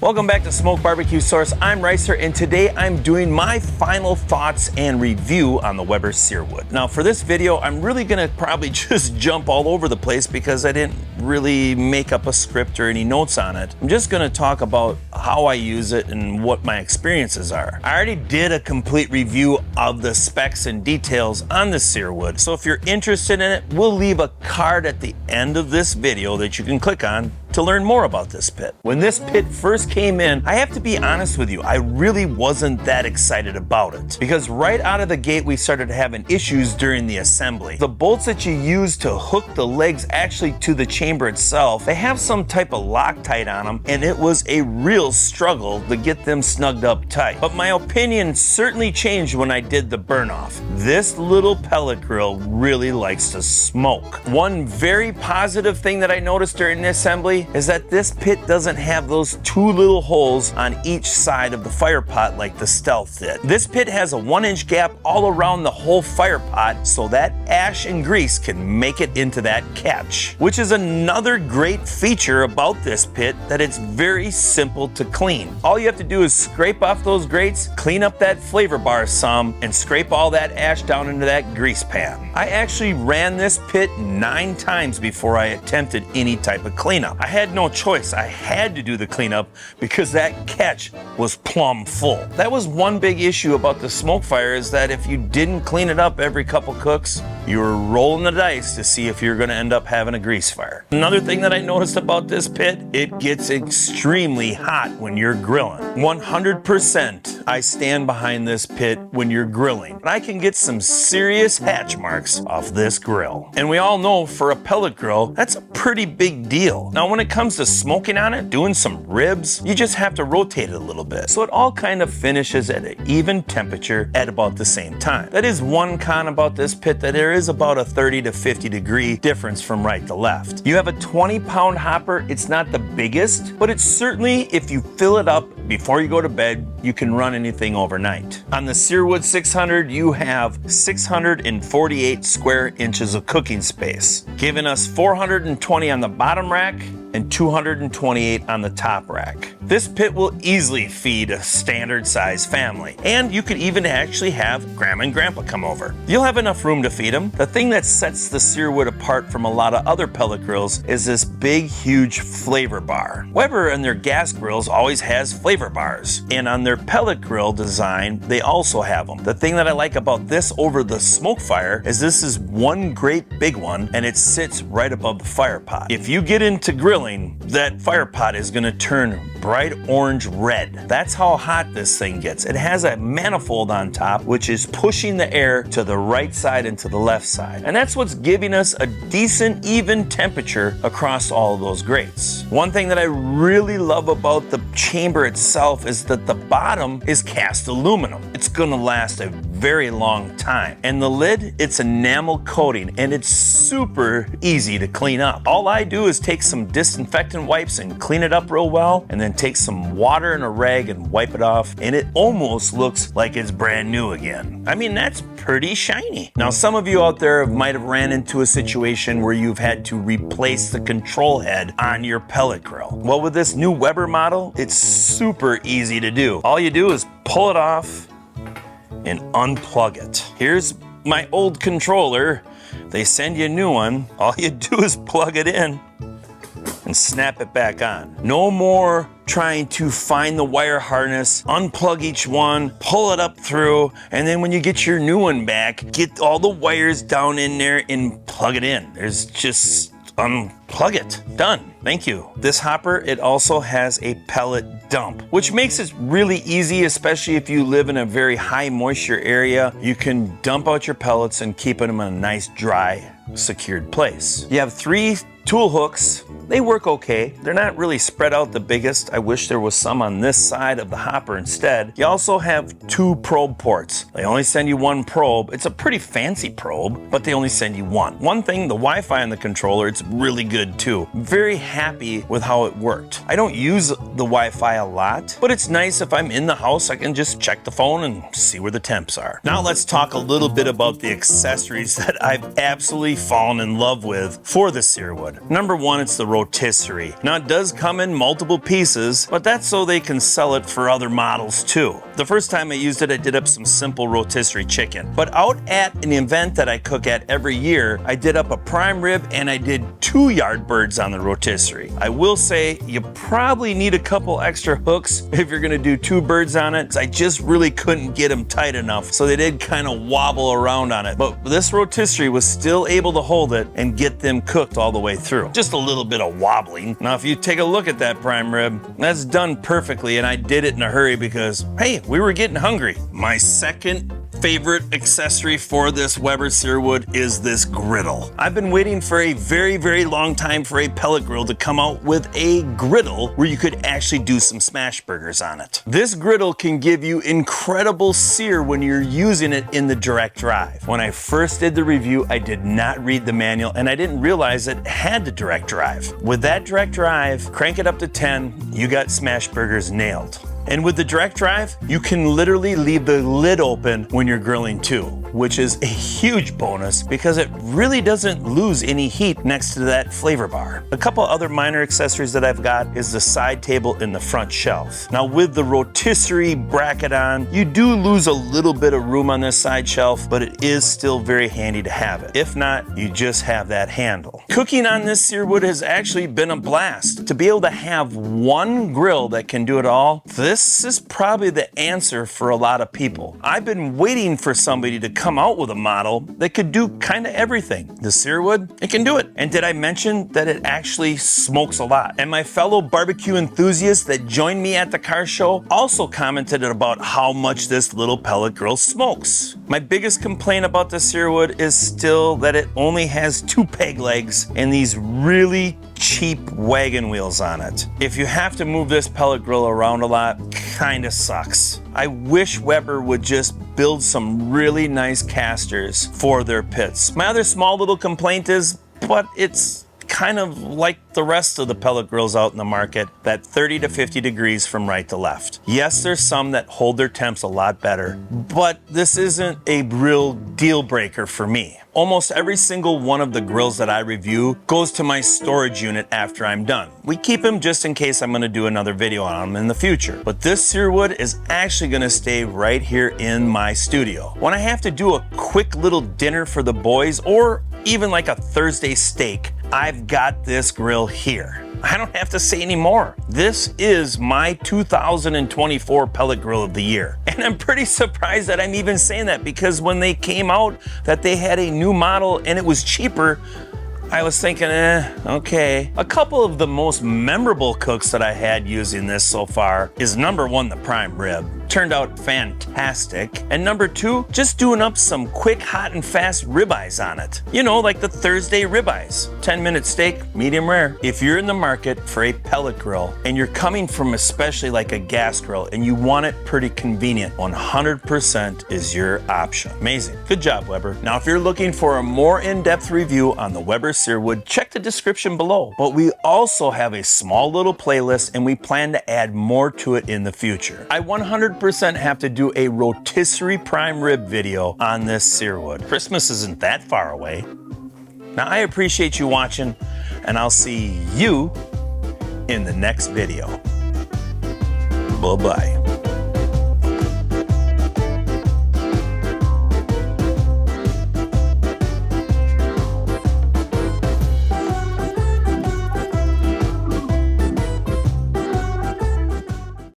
Welcome back to Smoke BBQ Source. I'm Ricer, and today I'm doing my final thoughts and review on the Weber Searwood. Now for this video, I'm really gonna probably just jump all over the place because I didn't really make up a script or any notes on it. I'm just gonna talk about how I use it and what my experiences are. I already did a complete review of the specs and details on the Searwood, so if you're interested in it, we'll leave a card at the end of this video that you can click on to learn more about this pit. When this pit first came in, I have to be honest with you, I really wasn't that excited about it because right out of the gate we started having issues during the assembly. The bolts that you use to hook the legs actually to the chamber itself, they have some type of Loctite on them, and it was a real struggle to get them snugged up tight. But my opinion certainly changed when I did the burn off. This little pellet grill really likes to smoke. One very positive thing that I noticed during the assembly is that this pit doesn't have those two little holes on each side of the fire pot like the Stealth did. This pit has a 1-inch gap all around the whole fire pot so that ash and grease can make it into that catch, which is another great feature about this pit, that it's very simple to clean. All you have to do is scrape off those grates, clean up that flavor bar some, and scrape all that ash down into that grease pan. I actually ran this pit 9 times before I attempted any type of cleanup. I had no choice. I had to do the cleanup because that catch was plumb full. That was one big issue about the smoke fire, is that if you didn't clean it up every couple cooks, you were rolling the dice to see if you're going to end up having a grease fire. Another thing that I noticed about this pit, it gets extremely hot when you're grilling. 100% I stand behind this pit when you're grilling. And I can get some serious hatch marks off this grill. And we all know for a pellet grill, that's a pretty big deal. Now when it comes to smoking on it, doing some ribs, you just have to rotate it a little bit. So it all kind of finishes at an even temperature at about the same time. That is one con about this pit, that there is about a 30 to 50 degree difference from right to left. You have a 20-pound hopper. It's not the biggest, but it's certainly, if you fill it up before you go to bed, you can run anything overnight. On the Searwood 600, you have 648 square inches of cooking space, giving us 420 on the bottom rack and 228 on the top rack. This pit will easily feed a standard size family, and you could even actually have Grandma and Grandpa come over. You'll have enough room to feed them. The thing that sets the Searwood apart from a lot of other pellet grills is this big, huge flavor bar. Weber and their gas grills always has flavor bars, and on their pellet grill design, they also have them. The thing that I like about this over the smoke fire is this is one great big one, and it sits right above the fire pot. If you get into grilling, that fire pot is going to turn bright orange red. That's how hot this thing gets. It has a manifold on top, which is pushing the air to the right side and to the left side. And that's what's giving us a decent, even temperature across all of those grates. One thing that I really love about the chamber itself is that the bottom is cast aluminum. It's going to last a very long time. And the lid, it's enamel coating, and it's super easy to clean up. All I do is take some disinfectant wipes and clean it up real well, and then take some water and a rag and wipe it off, and it almost looks like it's brand new again. I mean, that's pretty shiny. Now, some of you out there might have ran into a situation where you've had to replace the control head on your pellet grill. Well, with this new Weber model, it's super easy to do. All you do is pull it off and unplug it. Here's my old controller. They send you a new one. All you do is plug it in and snap it back on. No more trying to find the wire harness, unplug each one, pull it up through, and then when you get your new one back, get all the wires down in there and plug it in. There's just unplug it. Done. Thank you. This hopper, it also has a pellet dump, which makes it really easy, especially if you live in a very high moisture area. You can dump out your pellets and keep them in a nice, dry, secured place. You have 3 tool hooks. They work okay. They're not really spread out the biggest. I wish there was some on this side of the hopper instead. You also have 2 probe ports. They only send you 1 probe. It's a pretty fancy probe, but they only send you 1. One thing, the Wi-Fi on the controller, it's really good good too. Very happy with how it worked. I don't use the Wi-Fi a lot, but it's nice if I'm in the house, I can just check the phone and see where the temps are. Now let's talk a little bit about the accessories that I've absolutely fallen in love with for the Searwood. Number one, it's the rotisserie. Now it does come in multiple pieces, but that's so they can sell it for other models too. The first time I used it, I did up some simple rotisserie chicken. But out at an event that I cook at every year, I did up a prime rib and I did 2 yard birds on the rotisserie. I will say you probably need a couple extra hooks if you're gonna do 2 birds on it. I just really couldn't get them tight enough, so they did kind of wobble around on it. But this rotisserie was still able to hold it and get them cooked all the way through. Just a little bit of wobbling. Now if you take a look at that prime rib, that's done perfectly, and I did it in a hurry because, hey, we were getting hungry. My second favorite accessory for this Weber Searwood is this griddle. I've been waiting for a very, very long time for a pellet grill to come out with a griddle where you could actually do some smash burgers on it. This griddle can give you incredible sear when you're using it in the direct drive. When I first did the review, I did not read the manual and I didn't realize it had the direct drive. With that direct drive, crank it up to 10, you got smash burgers nailed. And with the direct drive, you can literally leave the lid open when you're grilling too, which is a huge bonus because it really doesn't lose any heat next to that flavor bar. A couple other minor accessories that I've got is the side table and the front shelf. Now with the rotisserie bracket on, you do lose a little bit of room on this side shelf, but it is still very handy to have it. If not, you just have that handle. Cooking on this Searwood has actually been a blast. To be able to have one grill that can do it all, this is probably the answer for a lot of people. I've been waiting for somebody to come out with a model that could do kind of everything. The Searwood, it can do it. And did I mention that it actually smokes a lot? And my fellow barbecue enthusiasts that joined me at the car show also commented about how much this little pellet grill smokes. My biggest complaint about the Searwood is still that it only has 2 peg legs and these really cheap wagon wheels on it. If you have to move this pellet grill around a lot, kinda sucks. I wish Weber would just build some really nice casters for their pits. My other small little complaint is, but it's kind of like the rest of the pellet grills out in the market, that 30 to 50 degrees from right to left. Yes, there's some that hold their temps a lot better, but this isn't a real deal breaker for me. Almost every single one of the grills that I review goes to my storage unit after I'm done. We keep them just in case I'm gonna do another video on them in the future. But this Searwood is actually gonna stay right here in my studio. When I have to do a quick little dinner for the boys, or even like a Thursday steak, I've got this grill here. I don't have to say any more. This is my 2024 pellet grill of the year. And I'm pretty surprised that I'm even saying that, because when they came out that they had a new model and it was cheaper, I was thinking, okay. A couple of the most memorable cooks that I had using this so far is number one, the prime rib. Turned out fantastic. And number two, just doing up some quick, hot, and fast ribeyes on it. You know, like the Thursday ribeyes. 10-minute steak, medium rare. If you're in the market for a pellet grill and you're coming from especially like a gas grill and you want it pretty convenient, 100% is your option. Amazing. Good job, Weber. Now, if you're looking for a more in-depth review on the Weber Searwood, check the description below. But we also have a small little playlist and we plan to add more to it in the future. I 100% have to do a rotisserie prime rib video on this Searwood. Christmas isn't that far away. Now, I appreciate you watching, and I'll see you in the next video. Bye-bye.